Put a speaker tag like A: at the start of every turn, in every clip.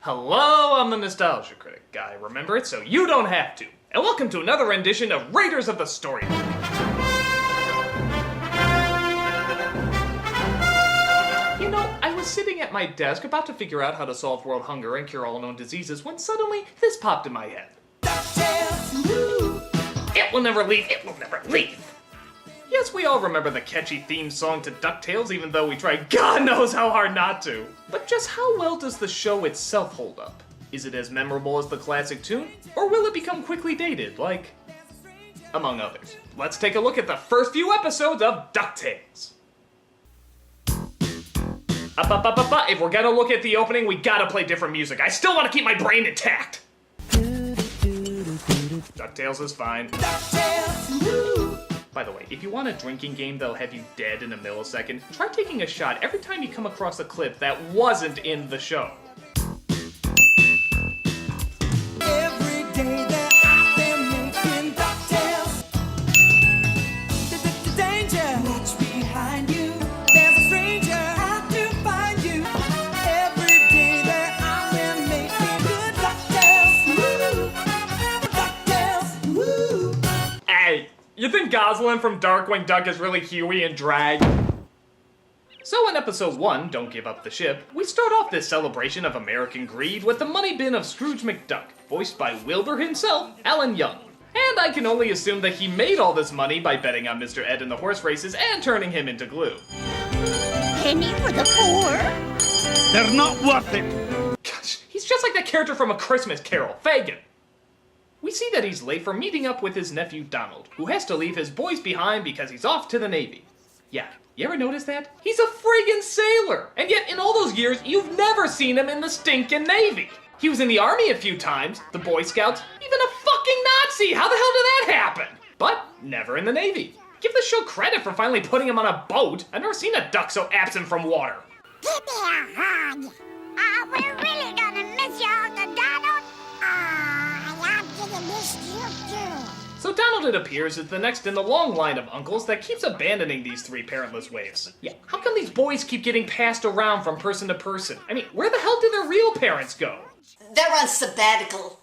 A: Hello, I'm the Nostalgia Critic guy. Remember it so you don't have to. And welcome to another rendition of Raiders of the Story. You know, I was sitting at my desk about to figure out how to solve world hunger and cure all known diseases when suddenly this popped in my head. It will never leave, it will never leave. Yes, we all remember the catchy theme song to DuckTales, even though we try God knows how hard not to. But just how well does the show itself hold up? Is it as memorable as the classic tune, or will it become quickly dated, like, among others? Let's take a look at the first few episodes of DuckTales. If we're gonna look at the opening, we gotta play different music. I still want to keep my brain intact. DuckTales is fine. By the way, if you want a drinking game that'll have you dead in a millisecond, try taking a shot every time you come across a clip that wasn't in the show.
B: Every day that I've been making DuckTales. Danger! Watch behind you. There's a stranger out to find you. Every day that I've been making good DuckTales. Woo! DuckTales. Woo!
A: Hey, you think Goslin from Darkwing Duck is really Huey in drag? So in episode 1, Don't Give Up the Ship, we start off this celebration of American greed with the money bin of Scrooge McDuck, voiced by Wilbur himself, Alan Young. And I can only assume that he made all this money by betting on Mr. Ed in the horse races and turning him into glue.
C: Penny for the poor.
D: They're not worth it.
A: Gosh, he's just like that character from A Christmas Carol, Fagin. We see that he's late for meeting up with his nephew Donald, who has to leave his boys behind because he's off to the Navy. Yeah, you ever notice that? He's a friggin' sailor! And yet, in all those years, you've never seen him in the stinkin' Navy! He was in the Army a few times, the Boy Scouts, even a fucking Nazi! How the hell did that happen? But never in the Navy. Give the show credit for finally putting him on a boat. I've never seen a duck so absent from water.
C: Give me a hug. We're really gonna miss you, Uncle Donald. I'm gonna miss you too.
A: So Donald, it appears, is the next in the long line of uncles that keeps abandoning these three parentless waifs. Yeah, how come these boys keep getting passed around from person to person? I mean, where the hell did their real parents go?
E: They're on sabbatical.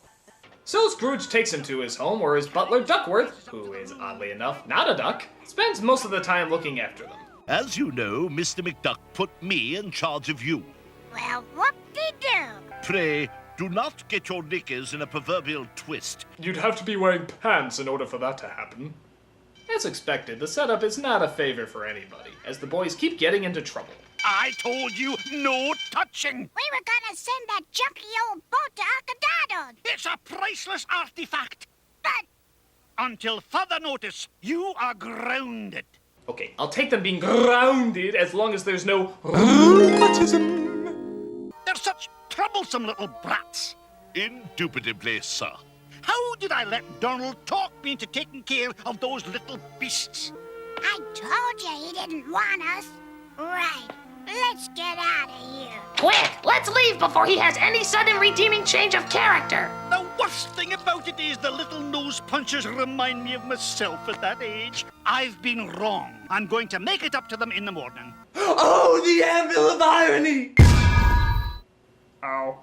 A: So Scrooge takes him to his home where his butler Duckworth, who is oddly enough not a duck, spends most of the time looking after them.
D: As you know, Mr. McDuck put me in charge of you.
C: Well, whoop-de-doo.
D: Pray, do not get your knickers in a proverbial twist.
A: You'd have to be wearing pants in order for that to happen. As expected, the setup is not a favor for anybody, as the boys keep getting into trouble.
D: I told you, no touching.
C: We were gonna send that junky old boat to Uncle Donald.
D: It's a priceless artifact.
C: But
D: Until further notice, you are grounded.
A: Okay, I'll take them being grounded as long as there's no rheumatism.
D: They're such troublesome little brats. Indubitably, sir. How did I let Donald talk me into taking care of those little beasts?
C: I told you he didn't want us. Right. Let's get out of here.
F: Quick, let's leave before he has any sudden redeeming change of character.
D: The worst thing about it is the little nose punchers remind me of myself at that age. I've been wrong. I'm going to make it up to them in the morning.
A: Oh, the anvil of irony! Ow.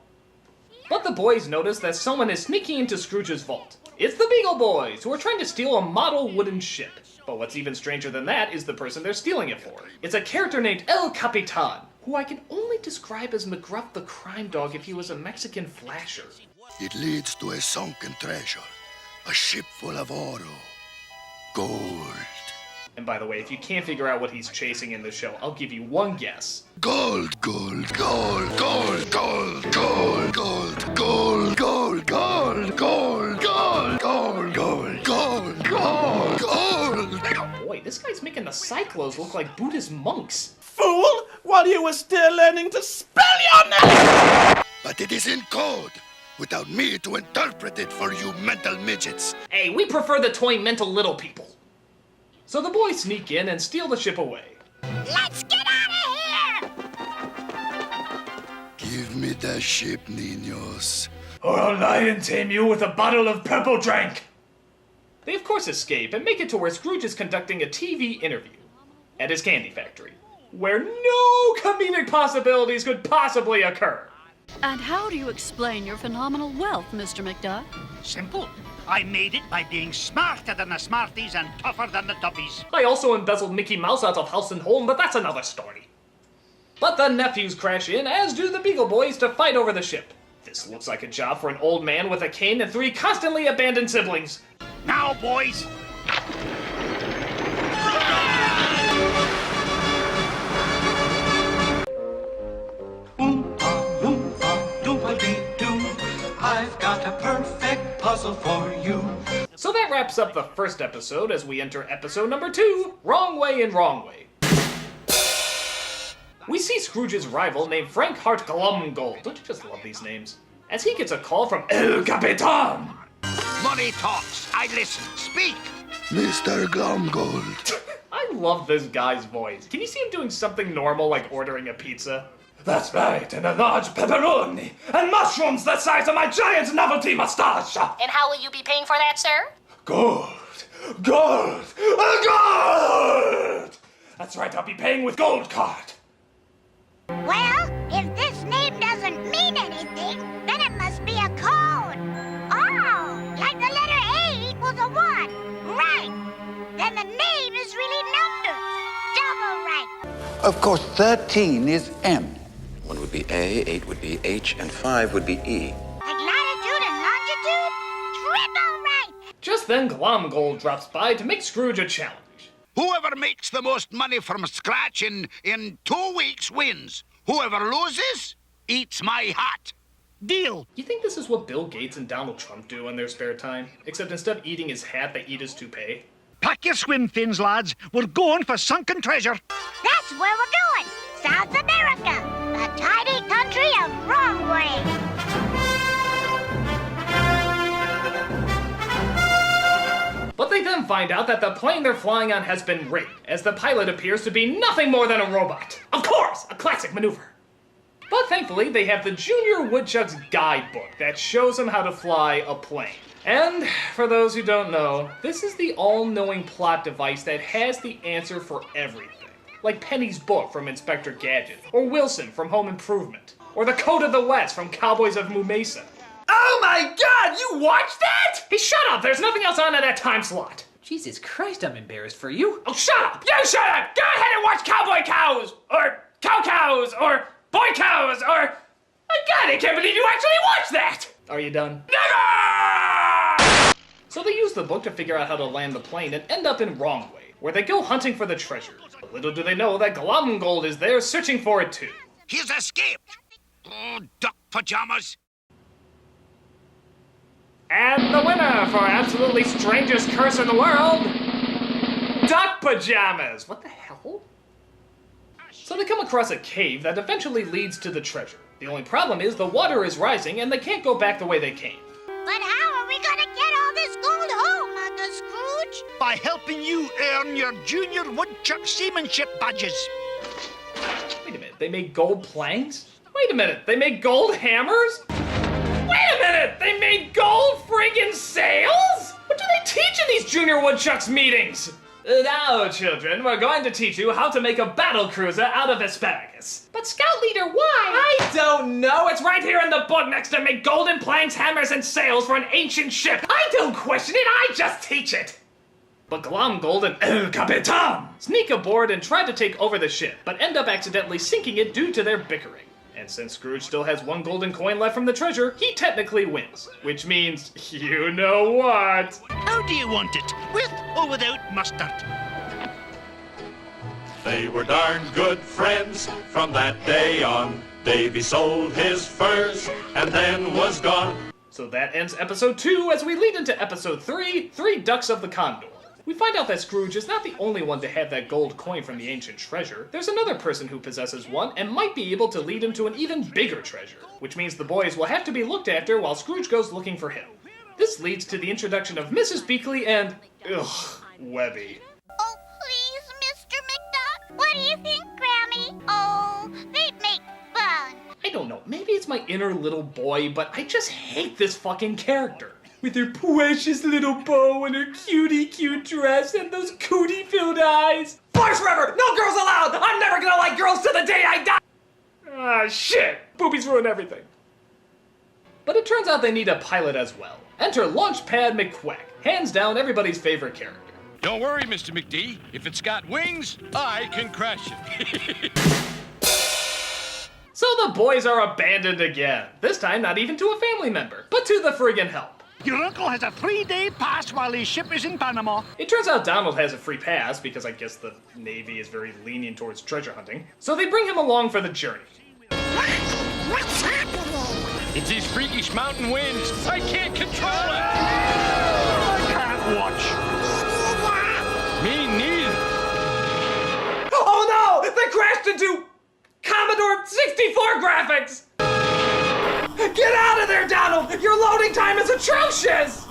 A: But the boys notice that someone is sneaking into Scrooge's vault. It's the Beagle Boys, who are trying to steal a model wooden ship. But what's even stranger than that is the person they're stealing it for. It's a character named El Capitan, who I can only describe as McGruff the crime dog if he was a Mexican flasher.
G: It leads to a sunken treasure, a ship full of oro, gold.
A: And by the way, if you can't figure out what he's chasing in the show, I'll give you one guess.
G: Gold, gold, gold, gold, gold, gold, gold, gold, gold, gold, gold, gold, gold, gold, gold, gold, gold.
A: Boy, this guy's making the Cyclos look like Buddhist monks.
B: Fool! While you were still learning to spell your name!
G: But it is in code, without me to interpret it for you mental midgets.
A: Hey, we prefer the toy mental little people. So the boys sneak in and steal the ship away.
C: Let's get out of here!
G: Give me the ship, niños.
A: Or I'll lie and tame you with a bottle of purple drink. They of course escape and make it to where Scrooge is conducting a TV interview at his candy factory, where no comedic possibilities could possibly occur.
H: And how do you explain your phenomenal wealth, Mr. McDuck?
D: Simple. I made it by being smarter than the Smarties and tougher than the Toughies.
A: I also embezzled Mickey Mouse out of house and home, but that's another story. But the nephews crash in, as do the Beagle Boys, to fight over the ship. This looks like a job for an old man with a cane and 3 constantly abandoned siblings.
D: Now, boys.
B: I've got a perfect puzzle for you.
A: So that wraps up the first episode as we enter episode number 2, Wrong Way and Wrong Way. We see Scrooge's rival named Frank Hart Glumgold. Don't you just love these names? As he gets a call from El Capitan.
D: Money talks. I listen. Speak.
G: Mr. Glumgold.
A: I love this guy's voice. Can you see him doing something normal like ordering a pizza? That's right, and a large pepperoni, and mushrooms the size of my giant novelty mustache.
F: And how will you be paying for that, sir?
A: Gold, gold, gold! That's right, I'll be paying with gold card.
C: Well, if this name doesn't mean anything, then it must be a code. Oh, like the letter A equals a 1. Right. Then the name is really numbers. Double right.
I: Of course, 13 is M.
J: 1 would be A, 8 would be H, and 5 would be E.
C: Like latitude and longitude? Triple right.
A: Just then, Glumgold drops by to make Scrooge a challenge.
D: Whoever makes the most money from scratch in 2 weeks wins. Whoever loses eats my hat. Deal.
A: You think this is what Bill Gates and Donald Trump do in their spare time? Except instead of eating his hat, they eat his toupee?
D: Pack your swim fins, lads. We're going for sunken treasure.
C: That's where we're going. South America, the tiny country of Wrong Way.
A: But they then find out that the plane they're flying on has been rigged, as the pilot appears to be nothing more than a robot. Of course, a classic maneuver. But thankfully, they have the Junior Woodchuck's guidebook that shows them how to fly a plane. And, for those who don't know, this is the all-knowing plot device that has the answer for everything. Like Penny's book from Inspector Gadget, or Wilson from Home Improvement, or The Code of the West from Cowboys of Moo Mesa. Oh my god, you watched that? Hey, shut up! There's nothing else on at that time slot.
K: Jesus Christ, I'm embarrassed for you.
A: Oh, shut up! You shut up! Go ahead and watch Cowboy Cows! Or Cow Cows! Or Boy Cows! Or... Oh god, I can't believe you actually watched that! Are you done? Never! So they use the book to figure out how to land the plane and end up in Wrong Way, where they go hunting for the treasure. But little do they know that Glumgold is there searching for it too.
D: He's escaped. Oh, duck pajamas.
A: And the winner for absolutely strangest curse in the world, duck pajamas. What the hell? So they come across a cave that eventually leads to the treasure. The only problem is the water is rising and they can't go back the way they came.
C: But how are we gonna get all this gold home, Uncle Scrooge?
D: By helping you earn your Junior Woodchuck seamanship badges.
A: Wait a minute, they make gold planks? Wait a minute, they make gold hammers? Wait a minute, they made gold friggin' sails? What do they teach in these Junior Woodchucks meetings? Now, children, we're going to teach you how to make a battle cruiser out of asparagus. But Scout Leader, why? I don't know. It's right here in the book next to make golden planks, hammers, and sails for an ancient ship. I don't question it, I just teach it. But Glumgold and El Capitan sneak aboard and try to take over the ship, but end up accidentally sinking it due to their bickering. And since Scrooge still has 1 golden coin left from the treasure, he technically wins. Which means, you know what?
D: How do you want it? With or without mustard?
L: They were darn good friends from that day on. Davy sold his furs and then was gone.
A: So that ends episode 2 as we lead into episode 3, 3 Ducks of the Condor. We find out that Scrooge is not the only one to have that gold coin from the ancient treasure. There's another person who possesses one and might be able to lead him to an even bigger treasure, which means the boys will have to be looked after while Scrooge goes looking for him. This leads to the introduction of Mrs. Beakley and, Webby.
C: Oh, please, Mr. McDuck. What do you think, Grammy? Oh, they'd make fun.
A: I don't know, maybe it's my inner little boy, but I just hate this fucking character. With her precious little bow and her cutie cute dress and those cootie-filled eyes. Boys forever! No girls allowed! I'm never gonna like girls till the day I die! Ah, shit! Boobies ruin everything. turns out they need a pilot as well. Enter Launchpad McQuack, hands down everybody's favorite character.
M: Don't worry, Mr. McD. If it's got wings, I can crash it.
A: So the boys are abandoned again. This time not even to a family member, but to the friggin' help.
D: Your uncle has a 3-day pass while his ship is in Panama.
A: It turns out Donald has a free pass because I guess the Navy is very lenient towards treasure hunting. So they bring him along for the journey.
C: What's happening?
M: It's these freakish mountain winds. I can't control it.
D: I can't watch.
M: Me neither.
A: Oh no! They crashed into Commodore 64 graphics! Get out of there, Donald! Your loading time is atrocious!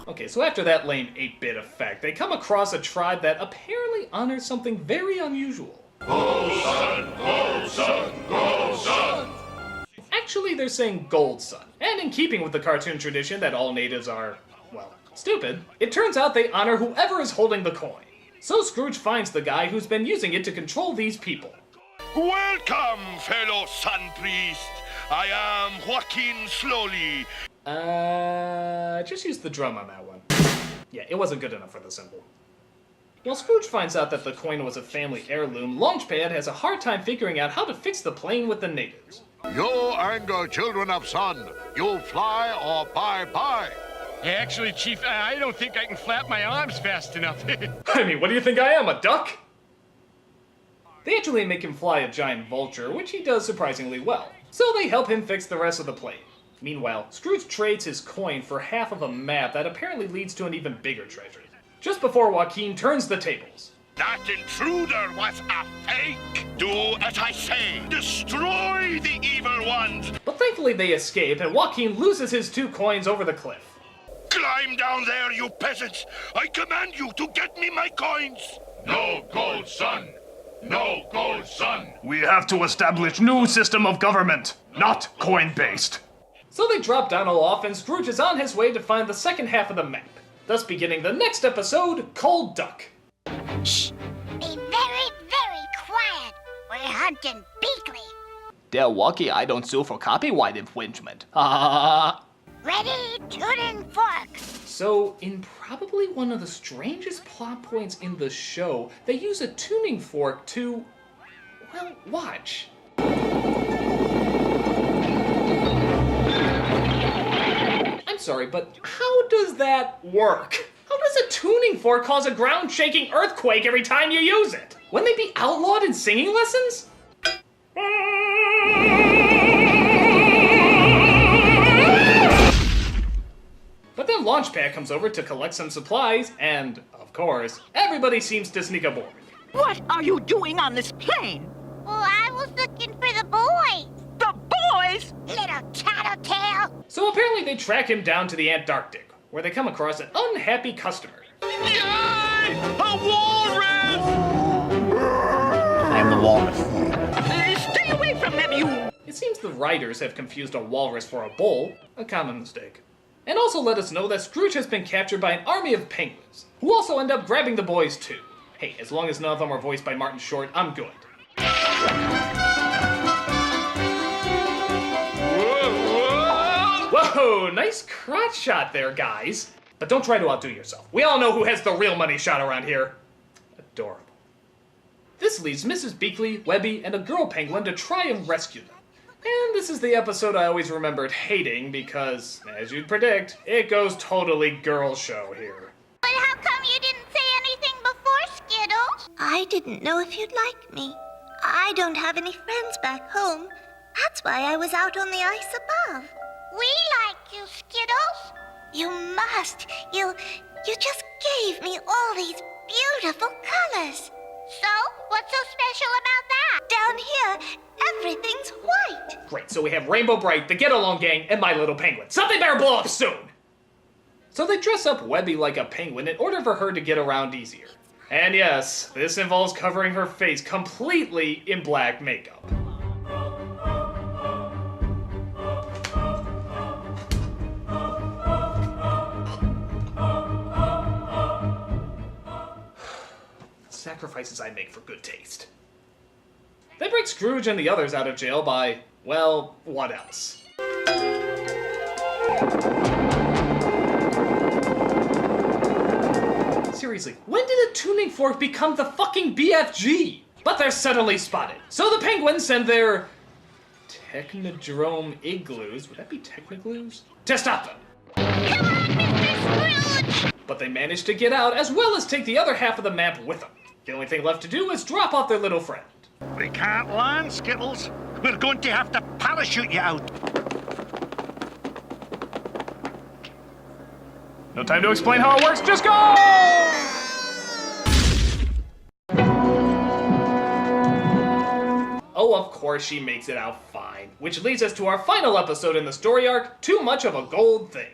A: Okay, so after that lame 8-bit effect, they come across a tribe that apparently honors something very unusual.
L: Go, son! Go, son! Go, son!
A: Actually, they're saying Gold Sun. And in keeping with the cartoon tradition that all natives are, well, stupid, it turns out they honor whoever is holding the coin. So Scrooge finds the guy who's been using it to control these people.
G: Welcome, fellow sun priest. I am Joaquin Slowly.
A: Just use the drum on that one. Yeah, it wasn't good enough for the symbol. While Scrooge finds out that the coin was a family heirloom, Launchpad has a hard time figuring out how to fix the plane with the natives.
G: You anger children of sun. You fly or bye-bye.
M: Hey, actually, Chief, I don't think I can flap my arms fast enough.
A: I mean, what do you think I am, a duck? They actually make him fly a giant vulture, which he does surprisingly well. So they help him fix the rest of the plane. Meanwhile, Scrooge trades his coin for half of a map that apparently leads to an even bigger treasure. Just before Joaquin turns the tables.
G: That intruder was a fake. Do as I say. Destroy the evil ones.
A: But thankfully they escape, and Joaquin loses his 2 coins over the cliff.
G: Climb down there, you peasants. I command you to get me my coins.
L: No gold, son! No gold, son!
A: We have to establish new system of government, not coin-based. So they drop Donald off, and Scrooge is on his way to find the second half of the map, thus beginning the next episode, Cold Duck.
C: Shh! Be very, very quiet. We're hunting Beakley.
K: They're lucky I don't sue for copyright infringement.
C: Ready, tuning fork.
A: So, in probably one of the strangest plot points in the show, they use a tuning fork to, well, watch. I'm sorry, but how does that work? How does a tuning fork cause a ground-shaking earthquake every time you use it? Wouldn't they be outlawed in singing lessons? But then Launchpad comes over to collect some supplies, and, of course, everybody seems to sneak aboard.
N: What are you doing on this plane?
C: Well, I was looking for the boys.
N: The boys?
C: Little tattletale.
A: So apparently they track him down to the Antarctic, where they come across an unhappy customer.
M: Yay! A walrus!
O: I am the walrus.
N: Stay away from them, you...
A: It seems the writers have confused a walrus for a bull, a common mistake. And also let us know that Scrooge has been captured by an army of penguins, who also end up grabbing the boys too. Hey, as long as none of them are voiced by Martin Short, I'm good. Whoa, nice crotch shot there, guys. But don't try to outdo yourself. We all know who has the real money shot around here. Adorable. This leaves Mrs. Beakley, Webby, and a girl penguin to try and rescue them. And this is the episode I always remembered hating because, as you'd predict, it goes totally girl show here.
C: But how come you didn't say anything before, Skittles?
P: I didn't know if you'd like me. I don't have any friends back home. That's why I was out on the ice above.
C: We like you, Skittles.
P: You must. You just gave me all these beautiful colors.
C: So, what's so special about that?
P: Down here, everything's white.
A: Great, so we have Rainbow Bright, the Get Along Gang, and My Little Penguin. Something better blow up soon! So they dress up Webby like a penguin in order for her to get around easier. And yes, this involves covering her face completely in black makeup. Sacrifices I make for good taste. They break Scrooge and the others out of jail by, well, what else? Seriously, when did a tuning fork become the fucking BFG? But they're suddenly spotted. So the penguins send their Technodrome igloos, would that be Technogloos? To stop them.
C: Come on, Mr. Scrooge!
A: But they manage to get out, as well as take the other half of the map with them. The only thing left to do is drop off their little friend.
D: We can't land, Skittles. We're going to have to parachute you out.
A: No time to explain how it works, just go! Oh, of course she makes it out fine. Which leads us to our final episode in the story arc, Too Much of a Gold Thing.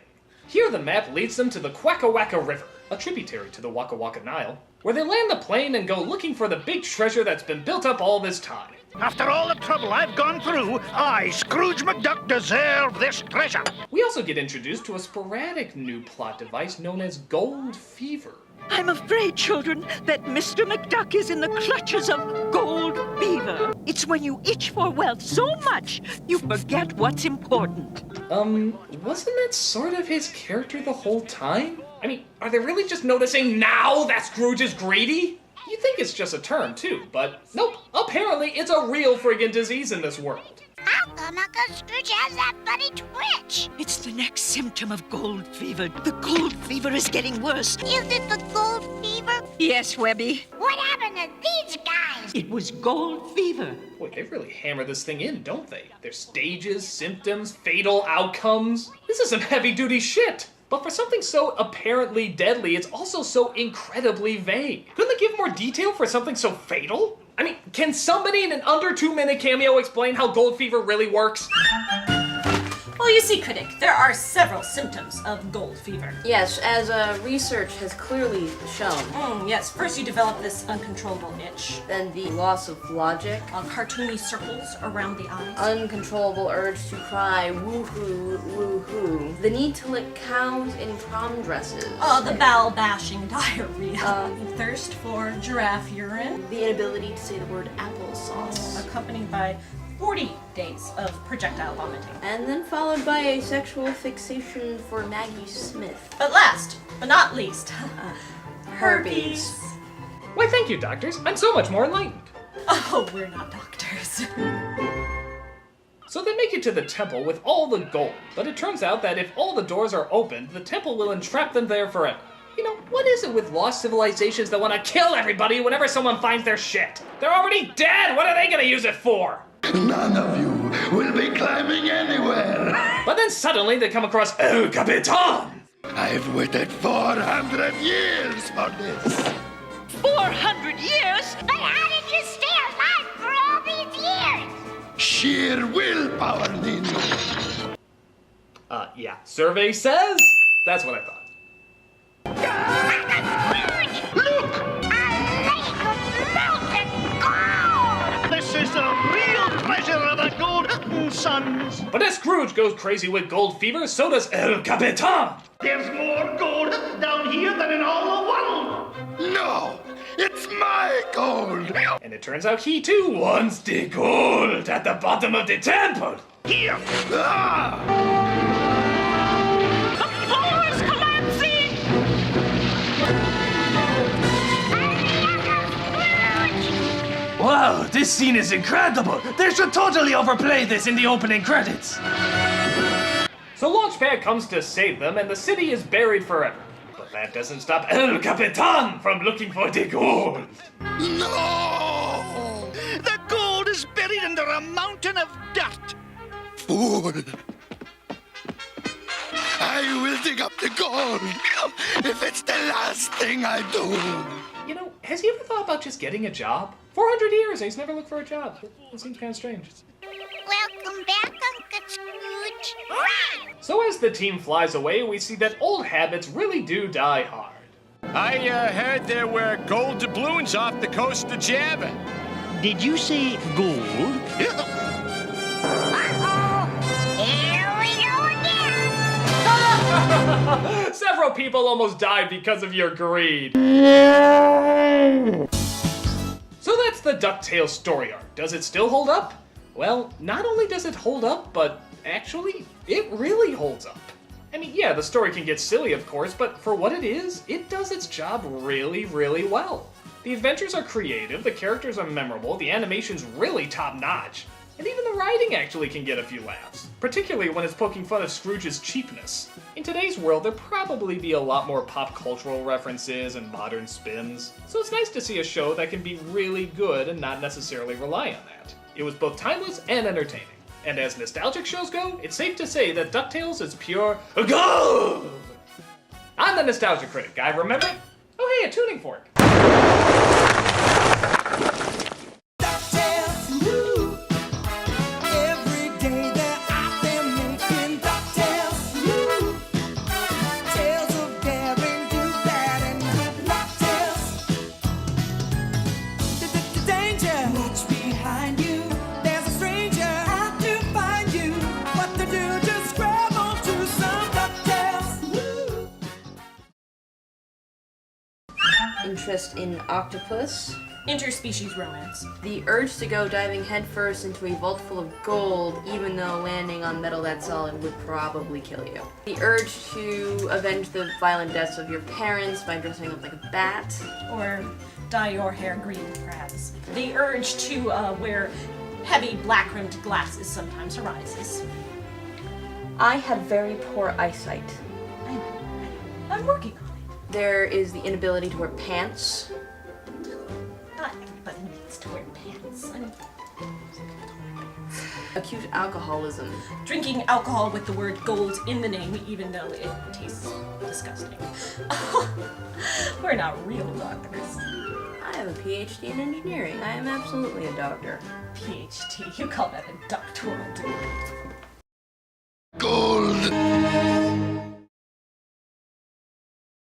A: Here the map leads them to the Quacka Wacka River, a tributary to the Waka Waka Nile, where they land the plane and go looking for the big treasure that's been built up all this time.
D: After all the trouble I've gone through, I, Scrooge McDuck, deserve this treasure.
A: We also get introduced to a sporadic new plot device known as Gold Fever.
N: I'm afraid, children, that Mr. McDuck is in the clutches of gold fever. It's when you itch for wealth so much, you forget what's important.
A: Wasn't that sort of his character the whole time? I mean, are they really just noticing now that Scrooge is greedy? You think it's just a term, too, but nope. Apparently, it's a real friggin' disease in this world.
C: How come Uncle Scrooge has that funny twitch?
N: It's the next symptom of gold fever. The gold fever is getting worse.
C: Is it the gold fever?
N: Yes, Webby.
C: What happened to these guys?
N: It was gold fever.
A: Boy, they really hammer this thing in, don't they? There's stages, symptoms, fatal outcomes. This is some heavy-duty shit. But for something so apparently deadly, it's also so incredibly vague. Couldn't they give more detail for something so fatal? I mean, can somebody in an under 2-minute cameo explain how gold fever really works?
Q: Well, you see, Critic, there are several symptoms of gold fever.
R: Yes, as research has clearly shown.
Q: Yes, first you develop this uncontrollable itch.
R: Then the loss of logic.
Q: Cartoony circles around the eyes.
R: Uncontrollable urge to cry, woohoo, woohoo. The need to lick cows in prom dresses.
Q: The bowel-bashing diarrhea. Thirst for giraffe urine.
R: The inability to say the word applesauce.
Q: Accompanied by 40 days of projectile vomiting.
R: And then followed by a sexual fixation for Maggie Smith.
Q: But last, but not least, herpes.
A: Why, thank you, doctors. I'm so much more enlightened.
Q: Oh, we're not doctors.
A: So they make it to the temple with all the gold, but it turns out that if all the doors are opened, the temple will entrap them there forever. You know, what is it with lost civilizations that want to kill everybody whenever someone finds their shit? They're already dead! What are they gonna use it for?
G: None of you will be climbing anywhere.
A: But then suddenly they come across El Capitan!
G: I've waited 400 years for this.
N: 400 years?
C: But how did you stay alive for all these years?
G: Sheer willpower, Nino.
A: Yeah. Survey says? That's what I thought.
D: Look!
C: A lake of melted gold!
D: This is the real treasure of the Golden Sons.
A: But as Scrooge goes crazy with gold fever, so does El Capitan!
D: There's more gold down here than in all the world.
G: No, it's my gold.
A: And it turns out he too wants the gold at the bottom of the temple.
D: Here.
K: Wow, this scene is incredible! They should totally overplay this in the opening credits!
A: So Launchpad comes to save them, and the city is buried forever. But that doesn't stop El Capitan from looking for the gold.
G: No!
D: The gold is buried under a mountain of dirt.
G: Fool! I will dig up the gold if it's the last thing I do.
A: You know, has he ever thought about just getting a job? 400 years and he's never looked for a job. That seems kind of strange.
C: Welcome back, Uncle Scrooge. Run!
A: So as the team flies away, we see that old habits really do die hard.
M: I heard there were gold doubloons off the coast of Java.
D: Did you say gold?
C: Uh-oh! Here we go again!
A: Several people almost died because of your greed. So that's the DuckTales story arc. Does it still hold up? Well, not only does it hold up, but actually, it really holds up. I mean, yeah, the story can get silly, of course, but for what it is, it does its job really, really well. The adventures are creative, the characters are memorable, the animation's really top-notch, and even the writing actually can get a few laughs, particularly when it's poking fun of Scrooge's cheapness. In today's world, there'd probably be a lot more pop cultural references and modern spins, so it's nice to see a show that can be really good and not necessarily rely on that. It was both timeless and entertaining. And as nostalgic shows go, it's safe to say that DuckTales is pure gold! I'm the Nostalgia Critic, guy, remember? Oh hey, a tuning fork!
R: Interest in octopus.
Q: Interspecies romance.
R: The urge to go diving headfirst into a vault full of gold, even though landing on metal that solid would probably kill you. The urge to avenge the violent deaths of your parents by dressing up like a bat.
Q: Or dye your hair green, perhaps. The urge to wear heavy black-rimmed glasses sometimes arises.
R: I have very poor eyesight.
Q: I'm working on it.
R: There is the inability to wear pants.
Q: Not everybody needs to wear pants.
R: Acute alcoholism.
Q: Drinking alcohol with the word gold in the name, even though it tastes disgusting. We're not real doctors.
R: I have a PhD in engineering. I am absolutely a doctor.
Q: PhD? You call that a doctoral degree?
G: Gold.